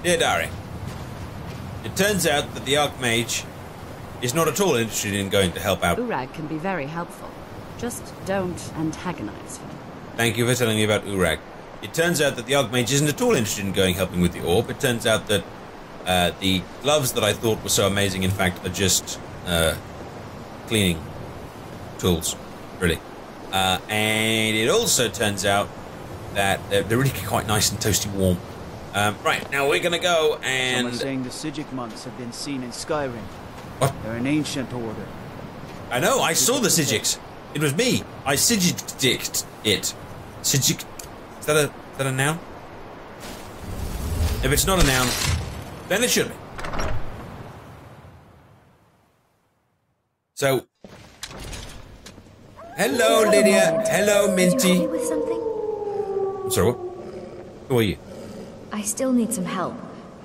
Dear Diary, it turns out that the Archmage is not at all interested in going to help out. Urag can be very helpful. Just don't antagonize him. Thank you for telling me about Urag. It turns out that the Archmage isn't at all interested in helping with the orb. It turns out that the gloves that I thought were so amazing, in fact, are just cleaning tools, really. And it also turns out that they're really quite nice and toasty warm. Right, now we're going to go and... Some are saying the Psijic monks have been seen in Skyrim. What? They're an ancient order. I know, I saw the Psijics. It was me. I Psijicked it. Psijic... Is that a noun? If it's not a noun, then it should be. So... Hello, Lydia. Hello, Minty. Can you help me with something? I'm sorry, what? Who are you? I still need some help,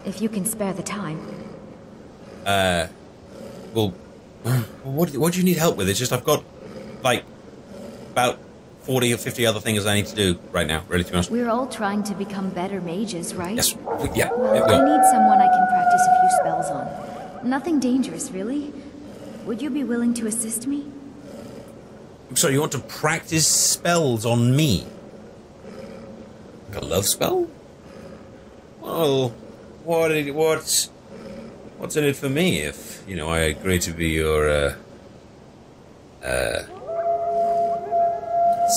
if you can spare the time. Well, what do you need help with? It's just I've got, like, about 40 or 50 other things I need to do right now, really, to be honest. We're all trying to become better mages, right? Yes, yeah. Well, I need someone I can practice a few spells on. Nothing dangerous, really. Would you be willing to assist me? So you want to practice spells on me? Like a love spell? Well, what's in it for me if, you know, I agree to be your,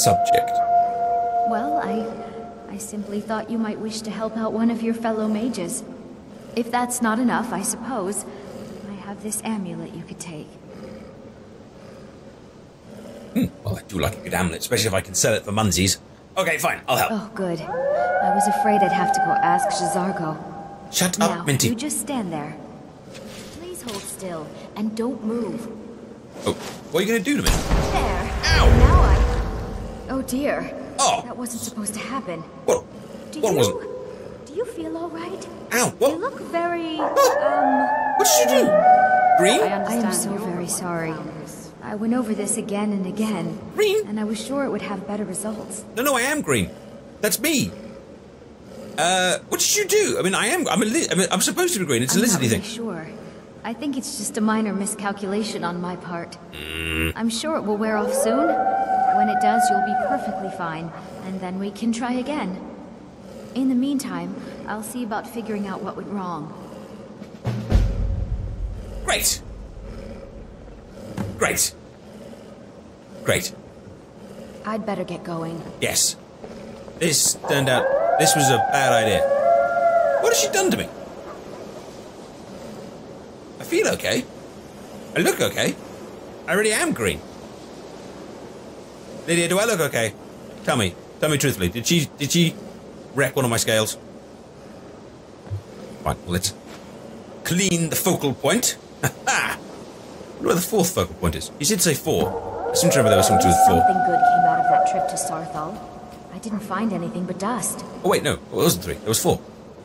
subject? Well, I simply thought you might wish to help out one of your fellow mages. If that's not enough, I suppose, I have this amulet you could take. Well, I do like a good amulet, especially if I can sell it for munsies. Okay, fine, I'll help. Oh, good. I was afraid I'd have to go ask J'zargo. Shut Now, up, Minty. you just stand there. Please hold still, and don't move. Oh, what are you going to do to me? There. Ow! Now Oh dear. Oh! That wasn't supposed to happen. What? What wasn't? Do you feel all right? Ow, what? You look very, What did you do? Green? I am so very sorry. I went over this again and again. Green? And I was sure it would have better results. No, I am green. That's me. What did you do? I mean, I'm supposed to be green. It's a lizardy thing. I'm not really sure. I think it's just a minor miscalculation on my part. I'm sure it will wear off soon. When it does, you'll be perfectly fine, and then we can try again. In the meantime, I'll see about figuring out what went wrong. Great. Great. Great. I'd better get going. Yes. This turned out... This was a bad idea. What has she done to me? I feel okay. I look okay. I really am green. Lydia, do I look okay? Tell me truthfully. Did she wreck one of my scales? Right, well, let's clean the focal point. Ha! Wonder where the fourth focal point is. You did say 4. I seem to remember there was something to do with 4. Something good came out of that trip to Sarthal. I didn't find anything but dust. Oh wait, no, it wasn't 3. There was 4.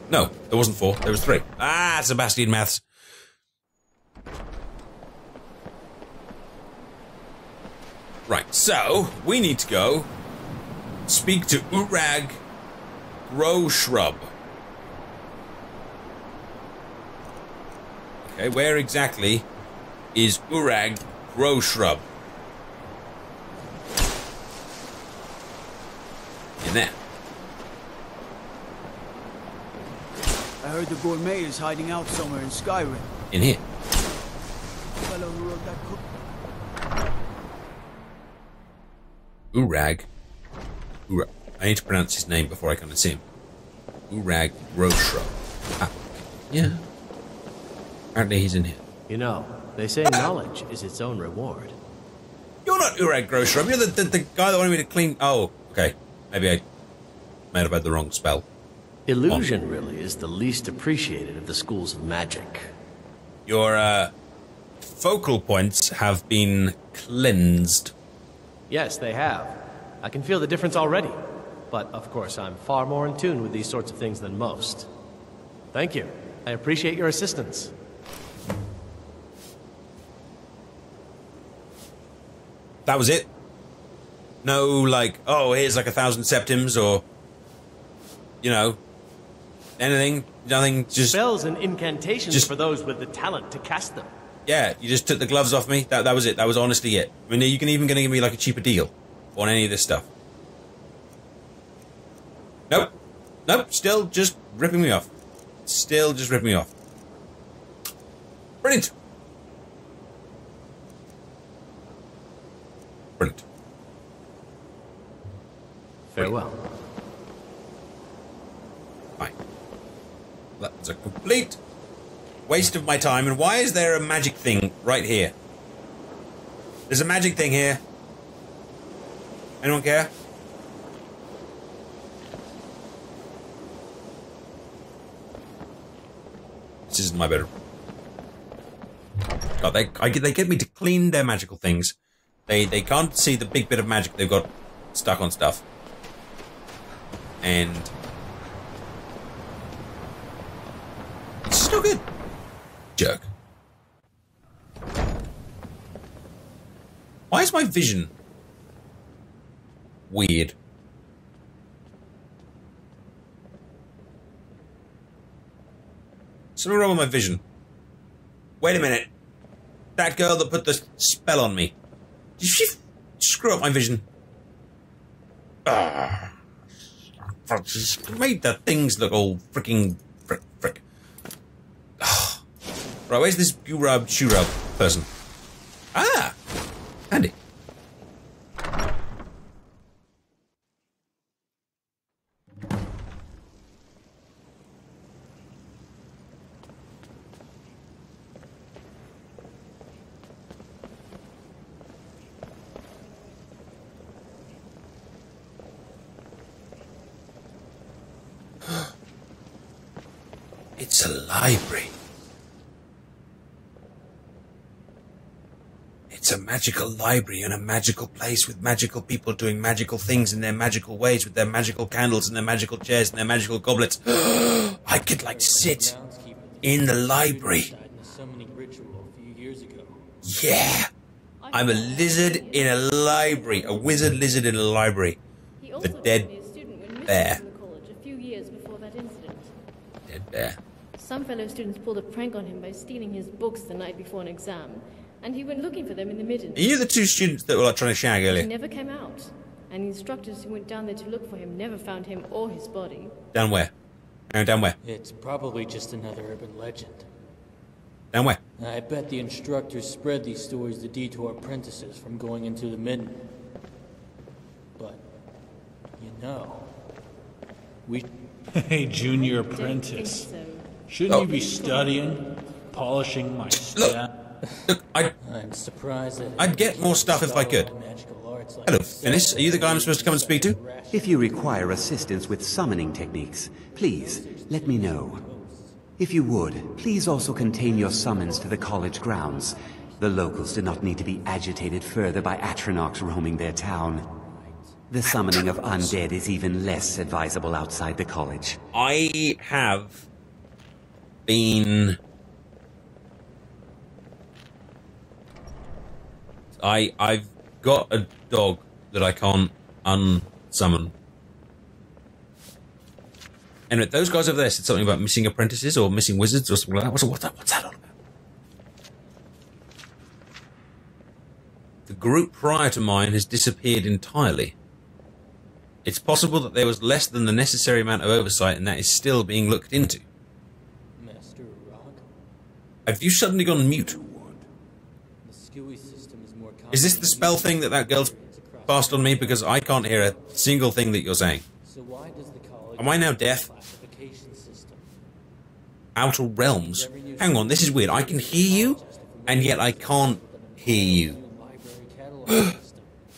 No, there wasn't 4. There was 3. Ah, Sebastian maths. Right, so we need to go speak to Urag Grow Shrub. Okay, where exactly is Urag Grow Shrub? In there. I heard the gourmet is hiding out somewhere in Skyrim. In here. The fellow who wrote that cook. Urag. I need to pronounce his name before I come and see him. Urag Grow Shrub. Ah, yeah. Apparently he's in here. You know, they say knowledge is its own reward. You're not Urag Grow Shrub. You're the guy that wanted me to clean... Oh, okay. Maybe I might have had the wrong spell. Illusion really is the least appreciated of the schools of magic. Your, focal points have been cleansed. Yes, they have. I can feel the difference already. But, of course, I'm far more in tune with these sorts of things than most. Thank you. I appreciate your assistance. That was it? No, like, oh, here's like 1,000 septims, or, you know, anything, nothing, just... Spells and incantations just- for those with the talent to cast them. Yeah, you just took the gloves off me. That was it. That was honestly it. I mean, you can even gonna give me like a cheaper deal on any of this stuff. Nope. Nope. Still just ripping me off. Still just ripping me off. Brilliant. Brilliant. Farewell. Fine. That was a complete waste of my time. And why is there a magic thing right here? There's a magic thing here. Anyone care? This isn't my bedroom. God, they get me to clean their magical things. They can't see the big bit of magic they've got stuck on stuff. And it's just no good. Jerk. Why is my vision weird? Something wrong with my vision. Wait a minute. That girl that put the spell on me. Did she screw up my vision? She made the things look all freaking frick. Right, where's this Shurub person? Ah! Handy. It's a library. It's a magical library in a magical place with magical people doing magical things in their magical ways with their magical candles and their magical chairs and their magical goblets. I could, like, sit in the library. Yeah. I'm a lizard in a library. A wizard lizard in a library. The dead bear. Dead bear. Some fellow students pulled a prank on him by stealing his books the night before an exam, and he went looking for them in the midden. Are you the two students that were like trying to shag earlier? He never came out, and the instructors who went down there to look for him never found him or his body. Down where? Down where? It's probably just another urban legend. Down where? I bet the instructors spread these stories to detour apprentices from going into the midden. But, you know, we... Hey, junior apprentice. So. Shouldn't you be studying, polishing my staff? Look, I'm surprised that I'd get more stuff if I could. Hello, Finis. Are you the guy I'm supposed to come and speak to? If you require assistance with summoning techniques, please let me know. If you would, please also contain your summons to the college grounds. The locals do not need to be agitated further by Atronachs roaming their town. The summoning of undead is even less advisable outside the college. I have been... I've got a dog that I can't unsummon. Anyway, those guys over there said something about missing apprentices or missing wizards or something like that. What's that all about? The group prior to mine has disappeared entirely. It's possible that there was less than the necessary amount of oversight, and that is still being looked into. Master Rock? Have you suddenly gone mute? The SCUI system is more Is this the spell thing that girl's passed on me? Because I can't hear a single thing that you're saying. So why does the college Am I now deaf? classification system? Outer realms? Hang on, this is weird. I can hear you, and yet I can't hear you. Library catalog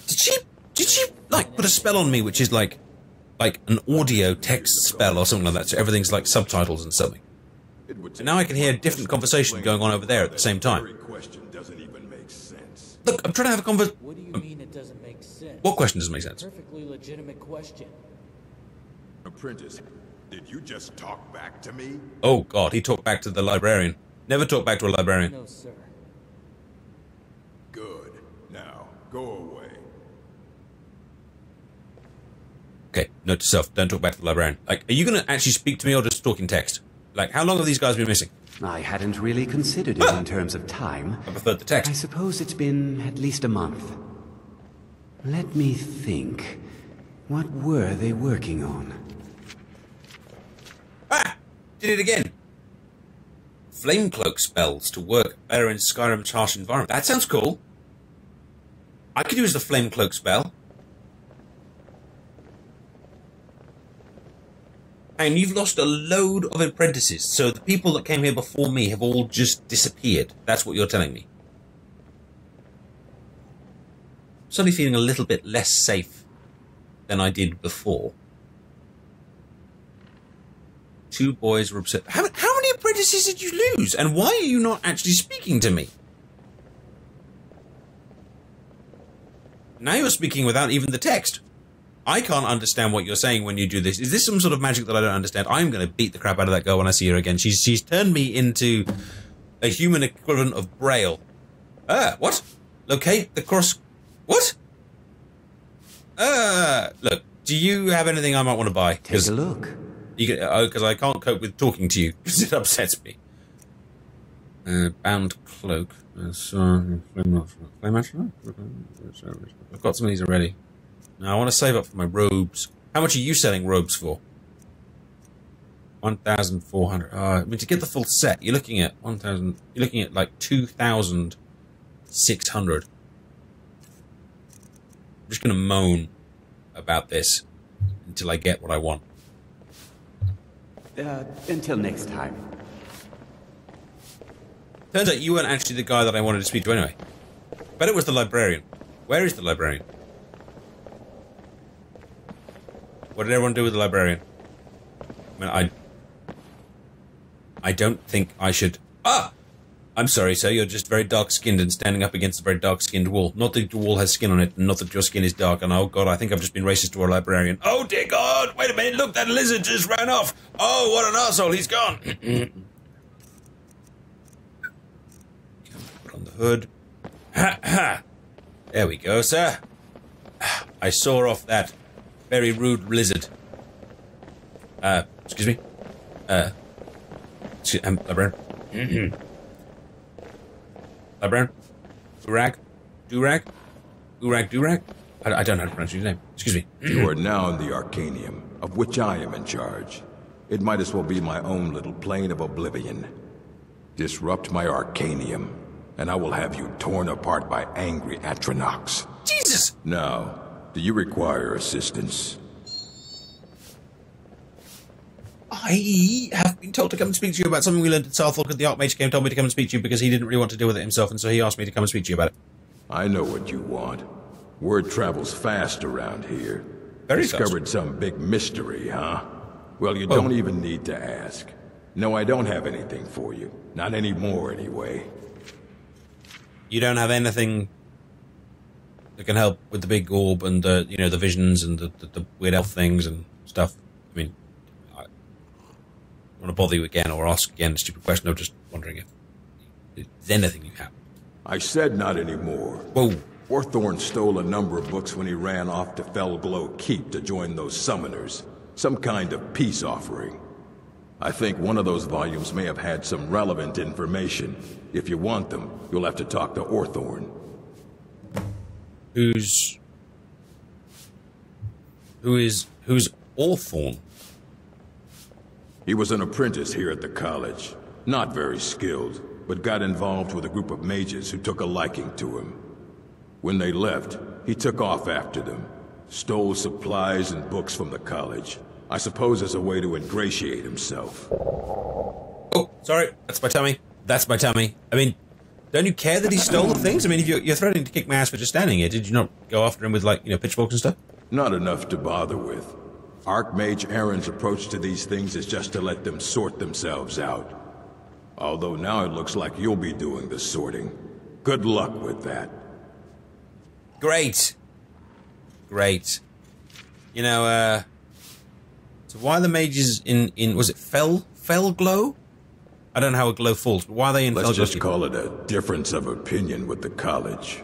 system. Did she like put a spell on me, which is like an audio text spell or something like that, so everything's like subtitles and something. And now I can hear a different conversation going on over there at the same time. Look, I'm trying to have a conversation. What do you mean it doesn't make sense? What question doesn't make sense? Perfectly legitimate question. Apprentice, did you just talk back to me? Oh God, he talked back to the librarian. Never talked back to a librarian. No, sir. Good. Now, go away. Okay, note to self, don't talk back to the librarian. Like, are you going to actually speak to me or just talk in text? Like, how long have these guys been missing? I hadn't really considered it in terms of time. I preferred the text. I suppose it's been at least a month. Let me think. What were they working on? Ah! Did it again. Flame cloak spells to work better in Skyrim's harsh environment. That sounds cool. I could use the flame cloak spell. And you've lost a load of apprentices, so the people that came here before me have all just disappeared. That's what you're telling me. I'm suddenly feeling a little bit less safe than I did before. 2 boys were upset. How many apprentices did you lose? And why are you not actually speaking to me? Now you're speaking without even the text. I can't understand what you're saying when you do this. Is this some sort of magic that I don't understand? I'm going to beat the crap out of that girl when I see her again. She's turned me into a human equivalent of Braille. What? Locate the cross... What? Look, do you have anything I might want to buy? Take a look. Because I can't cope with talking to you, because it upsets me. Bound cloak. I've got some of these already. Now I want to save up for my robes. How much are you selling robes for? 1,400. I mean, to get the full set, you're looking at 1,000. You're looking at like 2,600. I'm just going to moan about this until I get what I want. Until next time. Turns out you weren't actually the guy that I wanted to speak to anyway. Bet it was the librarian. Where is the librarian? What did everyone do with the librarian? I mean, I don't think I should... Ah! I'm sorry, sir. You're just very dark-skinned and standing up against a very dark-skinned wall. Not that your wall has skin on it, and not that your skin is dark. And oh, God, I think I've just been racist to our librarian. Oh, dear God! Wait a minute. Look, that lizard just ran off. Oh, what an arsehole. He's gone. Put on the hood. Ha, ha. There we go, sir. I saw off that very rude lizard. Excuse me? Librarian? Librarian? Urag? Durag? Urag Durag? I don't know how to pronounce your name. Excuse me. You are now in the Arcanium, of which I am in charge. It might as well be my own little plane of oblivion. Disrupt my Arcanium, and I will have you torn apart by angry Atronachs. Jesus! Now, do you require assistance? I have been told to come and speak to you about something we learned at Southwark, and the Archmage came and told me to come and speak to you because he didn't really want to deal with it himself, and so he asked me to come and speak to you about it. I know what you want. Word travels fast around here. Very Discovered fast. some big mystery, huh? Well, you don't even need to ask. No, I don't have anything for you. Not anymore, anyway. You don't have anything that can help with the big orb and the, you know, the visions and the weird elf things and stuff? I mean, I don't want to bother you again or ask again a stupid question. I'm just wondering if there's anything you have. I said not anymore. Whoa. Orthorn stole a number of books when he ran off to Felglow Keep to join those summoners. Some kind of peace offering. I think one of those volumes may have had some relevant information. If you want them, you'll have to talk to Orthorn. Who's Orthorn? He was an apprentice here at the college. Not very skilled, but got involved with a group of mages who took a liking to him. When they left, he took off after them. Stole supplies and books from the college. I suppose as a way to ingratiate himself. Oh, sorry. That's my tummy. That's my tummy. I mean, don't you care that he stole the things? I mean, if you're threatening to kick my ass for just standing here, did you not go after him with, like, you know, pitchforks and stuff? Not enough to bother with. Archmage Aaron's approach to these things is just to let them sort themselves out. Although now it looks like you'll be doing the sorting. Good luck with that. Great. Great. You know, so why are the mages in was it Felglow? I don't know how a glow falls, but why are they in Felglow? Let's just call it a difference of opinion with the college.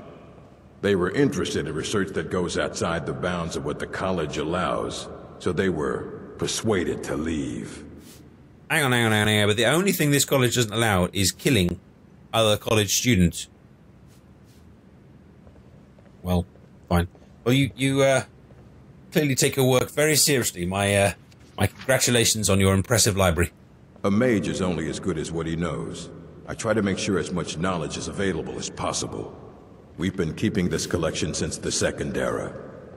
They were interested in research that goes outside the bounds of what the college allows, so they were persuaded to leave. Hang on. But the only thing this college doesn't allow is killing other college students. Well, fine. Well, you clearly take your work very seriously. My congratulations on your impressive library. A mage is only as good as what he knows. I try to make sure as much knowledge is available as possible. We've been keeping this collection since the Second Era.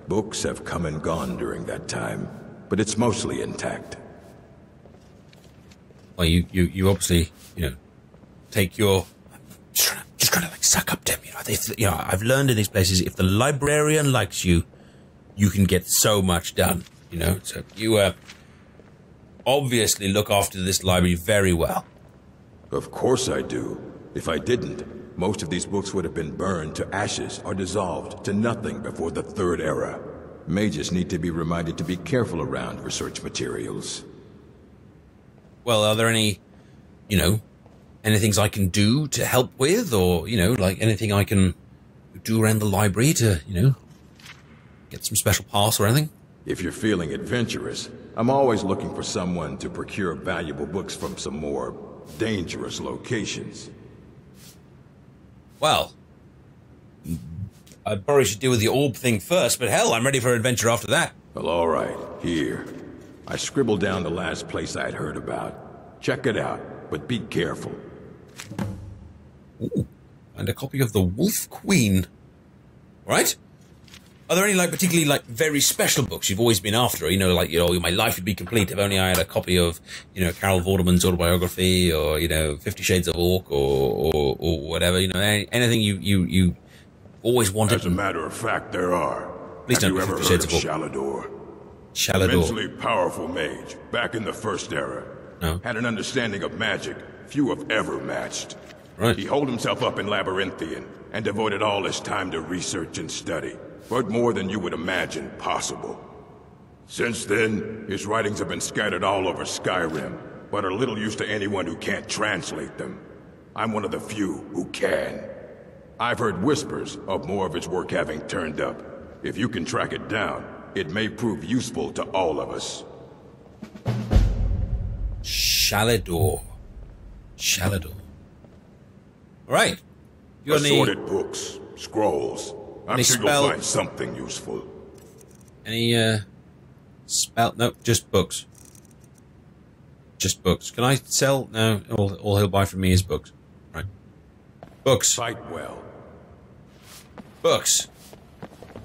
Books have come and gone during that time, but it's mostly intact. Well, you obviously, take your... Just kind of like suck up to him, I've learned in these places, if the librarian likes you, you can get so much done, So you, obviously look after this library very well. Of course I do. If I didn't, most of these books would have been burned to ashes or dissolved to nothing before the Third Era. Mages need to be reminded to be careful around research materials. Well, are there any, any things I can do to help with, or, like anything I can do around the library to, get some special pass or anything? If you're feeling adventurous, I'm always looking for someone to procure valuable books from some more dangerous locations. Well, I probably should deal with the orb thing first, but hell, I'm ready for adventure after that. Well, all right. Here. I scribbled down the last place I'd heard about. Check it out, but be careful. Ooh, and a copy of the Wolf Queen. Right? Are there any, particularly, very special books you've always been after? My life would be complete if only I had a copy of, Carol Vorderman's autobiography, or, 50 Shades of Orc, or whatever, anything you always wanted. As a matter of fact, there are. Please Have don't you ever heard of Shalador? Shalador. Immensely powerful mage, back in the First Era. No. Had an understanding of magic few have ever matched. Right. He holed himself up in Labyrinthian, and devoted all his time to research and study. But more than you would imagine possible. Since then, his writings have been scattered all over Skyrim, but are little use to anyone who can't translate them. I'm one of the few who can. I've heard whispers of more of his work having turned up. If you can track it down, it may prove useful to all of us. Shalador. Right. Assorted books, scrolls. I'm sure you'll find something useful. Any, spell? No, just books. Just books. Can I sell? No, all he'll buy from me is books. Right. Books. Fight well. Books.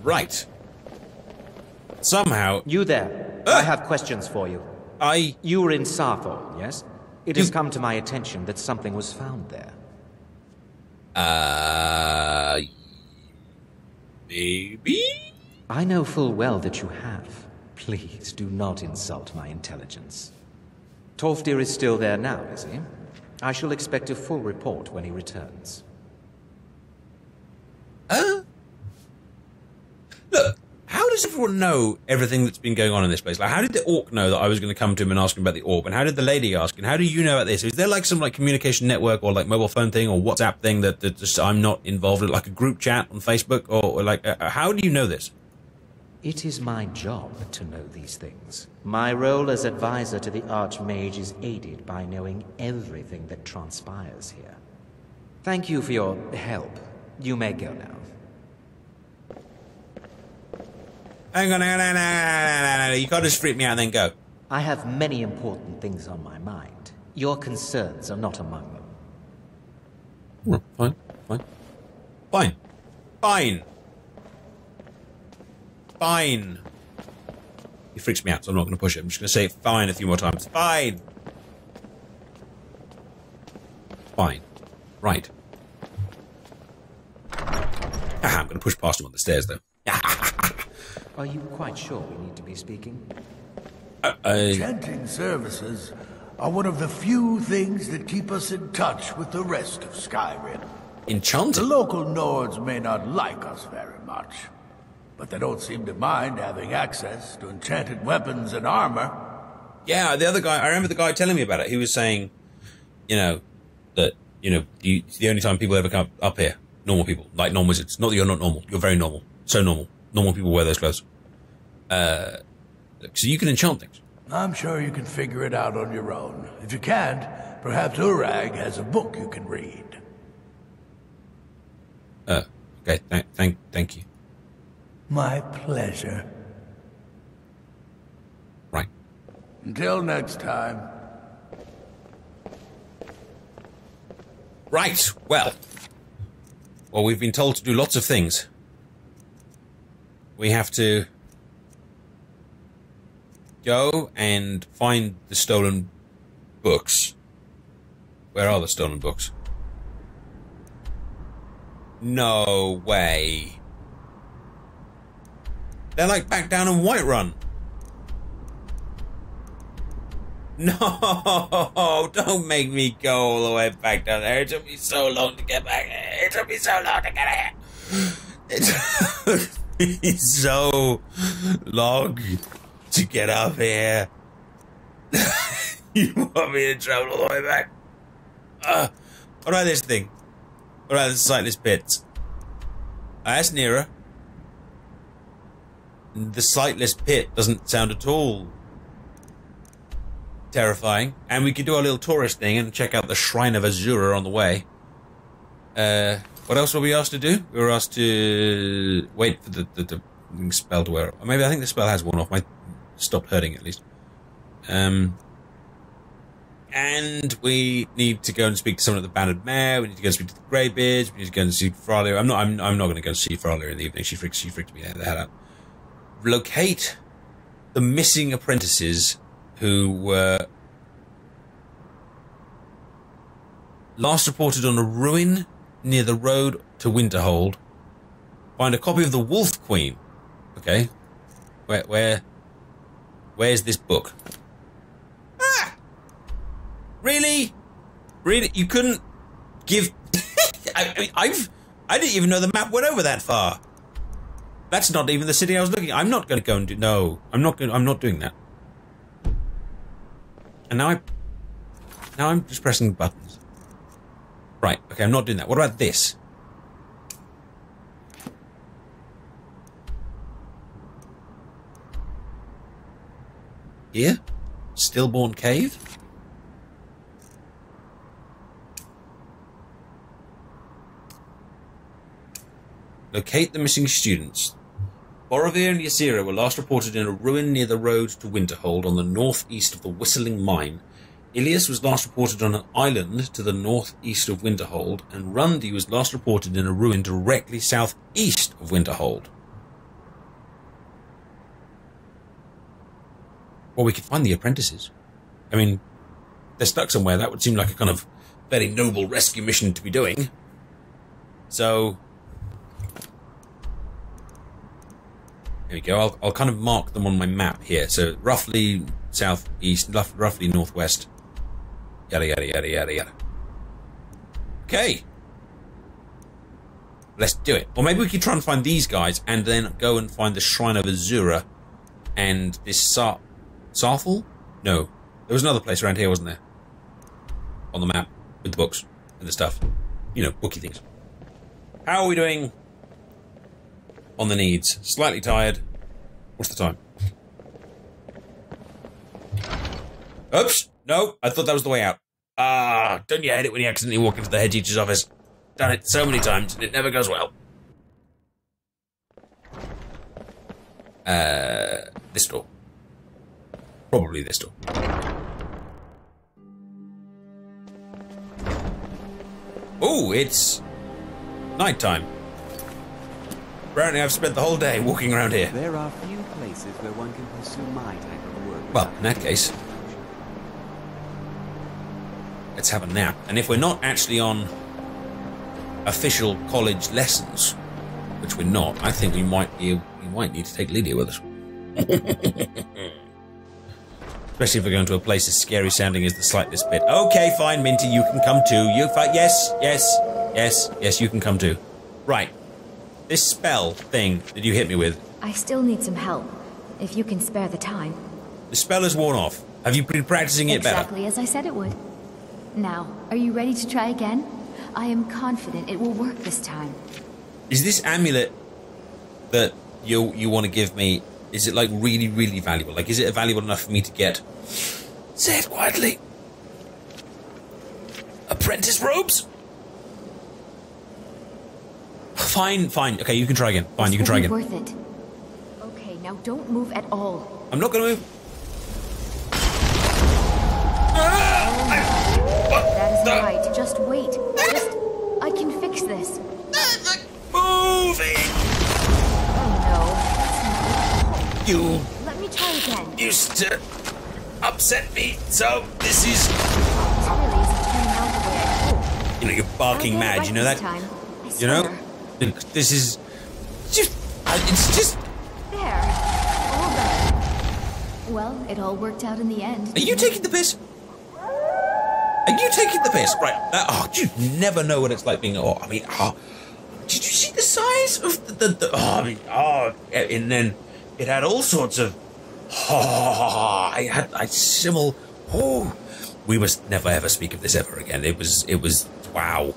Right. Somehow... You there. I have questions for you. You were in Sarthor, yes? It has come to my attention that something was found there. Maybe? I know full well that you have. Please do not insult my intelligence. Tolfdir is still there now, is he? I shall expect a full report when he returns. Look, how does everyone know everything that's been going on in this place? How did the orc know that I was going to come to him and ask him about the orb? And how did the lady ask? And how do you know about this? Is there some communication network or mobile phone thing or WhatsApp thing that just I'm not involved in, like a group chat on Facebook or how do you know this? It is my job to know these things. My role as advisor to the Archmage is aided by knowing everything that transpires here. Thank you for your help. You may go now. Hang on. You can't just freak me out and then go. I have many important things on my mind. Your concerns are not among them. Fine. He freaks me out, so I'm not going to push it. I'm just going to say fine a few more times. Fine. Right. I'm going to push past him on the stairs, though. Are you quite sure we need to be speaking? Chanting services are one of the few things that keep us in touch with the rest of Skyrim. Enchanting? The local Nords may not like us very much, but they don't seem to mind having access to enchanted weapons and armor. Yeah, the other guy, I remember the guy telling me about it. He was saying, that, it's the only time people ever come up here. normal people, like non-wizards. Not that you're not normal. You're very normal. So normal. Normal people wear those clothes. So you can enchant things. I'm sure you can figure it out on your own. If you can't, perhaps Urag has a book you can read. Okay, thank you. My pleasure. Right. Until next time. Right, well, we've been told to do lots of things. We have to go and find the stolen books. Where are the stolen books? No way. They're like back down in Whiterun. No, don't make me go all the way back down there. It took me so long to get back here. It took me so long to get here. It took me so long to get up here. You want me to travel all the way back? What about this thing? What about the sightless pits? That's nearer. The sightless pit doesn't sound at all terrifying. And we could do our little tourist thing and check out the Shrine of Azura on the way. What else were we asked to do? We were asked to wait for the spell to wear off. Or maybe I think the spell has worn off. Might stopped hurting at least. And we need to go and speak to someone at the Banded Mare. We need to go and speak to the Greybeards. We need to go and see Fralia. I'm not going to go see Fralia in the evening. She freaked me the hell out. Locate the missing apprentices who were last reported on a ruin near the road to Winterhold. Find a copy of the Wolf Queen. Okay. Where's this book? Ah! Really? Really? You couldn't give... I didn't even know the map went over that far. That's not even the city I was looking at. I'm not going to go and do... No, I'm not doing that. And now I'm just pressing buttons. Right, okay, I'm not doing that. What about this? Here? Stillborn Cave? Locate the missing students. Boromir and Ysera were last reported in a ruin near the road to Winterhold on the northeast of the Whistling Mine. Ilias was last reported on an island to the northeast of Winterhold, and Rundi was last reported in a ruin directly southeast of Winterhold. Well, we could find the apprentices. I mean, they're stuck somewhere. That would seem like a kind of very noble rescue mission to be doing. So... There we go. I'll kind of mark them on my map here. So roughly southeast, roughly northwest. Yada, yada, yada, yada, yada. Okay. Let's do it. Or maybe we could try and find these guys and then go and find the Shrine of Azura and this Sarthal? No. There was another place around here, wasn't there? On the map with the books and the stuff. You know, booky things. How are we doing on the needs? Slightly tired. What's the time? Oops! No, I thought that was the way out. Ah, don't you hate it when you accidentally walk into the head teacher's office? Done it so many times and it never goes well. This door. Probably this door. Oh, it's nighttime. Apparently I've spent the whole day walking around here. There are few places where one can pursue my type of work. Well, in that case, let's have a nap. And if we're not actually on official college lessons, which we're not, I think we might need to take Lydia with us. Especially if we're going to a place as scary sounding as the Sightless Pit. Okay, fine, Minty, you can come too. Yes, you can come too. Right. This spell thing that you hit me with. I still need some help, if you can spare the time. The spell is worn off. Have you been practicing it better? Exactly as I said it would. Now, are you ready to try again? I am confident it will work this time. Is this amulet that you want to give me, is it like really, really valuable? Like, is it valuable enough for me to get, say it quietly, apprentice robes? Fine. Okay, you can try again. Fine, you can try again. Worth it. Okay, now don't move at all. I'm not going to move. That is right. Just wait. I can fix this. Moving. Oh no. You Let me try again. used to upset me, so this is... This really isn't turning out the way I hoped. You know, you're barking mad, right you know this that? time. I You know? swear. This is... It's just... There. All better. Well, it all worked out in the end. Are you taking the piss? Are you taking the piss? Right. You never know what it's like being... did you see the size of and then it had all sorts of... we must never ever speak of this ever again. It was... Wow.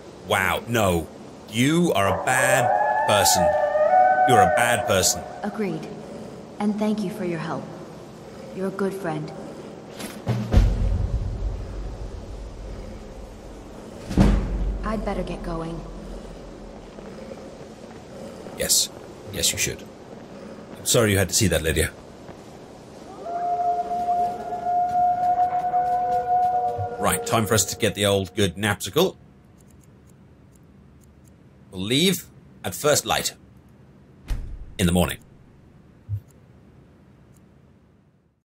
No. You are a bad person. You're a bad person. Agreed. And thank you for your help. You're a good friend. I'd better get going. Yes. Yes, you should. I'm sorry you had to see that, Lydia. Right, time for us to get the old good napsicle. We'll leave at first light in the morning.